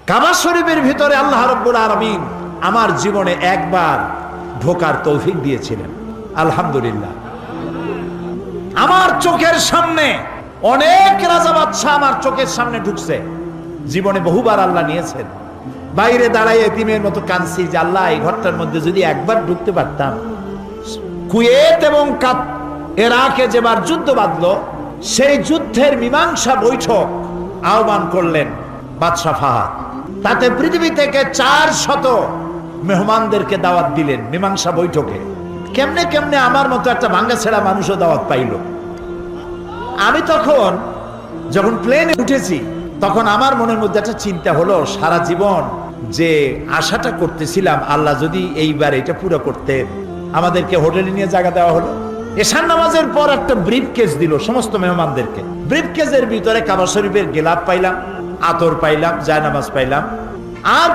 কাবা শরীফের ভিতরে আল্লাহ রাব্বুল আলামিন আমার জীবনে একবার ঢোকার তৌফিক দিয়েছিলেন, আলহামদুলিল্লাহ। আমার চোখের সামনে অনেক রাজা বাদশা আমার চোখের সামনে ঢুকছে, জীবনে বহুবার আল্লাহ নিয়েছেন। বাইরে দাঁড়ায় এতিমের মতো কাঁদছি যে আল্লাহ এই ঘরটার মধ্যে যদি একবার ঢুকতে পারতাম। কুয়েত এবং ইরাকে যেবার যুদ্ধ বাঁধলো, সেই যুদ্ধের মীমাংসা বৈঠক আহ্বান করলেন বাদশা ফাহাদ। তাতে পৃথিবী থেকে 400 মেহমানদেরকে দাওয়াত দিলেন মীমাংসা বৈঠকে। কেমনে কেমনে আমার মতো একটা ভাঙ্গাছেড়া মানুষও দাওয়াত পাইল। আমি তখন যখন প্লেনে উঠেছি, তখন আমার মনের মধ্যে একটা চিন্তা হলো, সারা জীবন যে আশাটা করতেছিলাম আল্লাহ যদি এইবার এটা পুরো করতেন। আমাদেরকে হোটেলে নিয়ে জায়গা দেওয়া হলো। এশার নামাজের পর একটা ব্রিফ কেস দিল সমস্ত মেহমানদেরকে। ব্রিফ কেসের ভিতরে কাবা শরীফের গেলাপ পাইলাম, আতর পাইলাম, জায়নামাজ পাইলাম, আর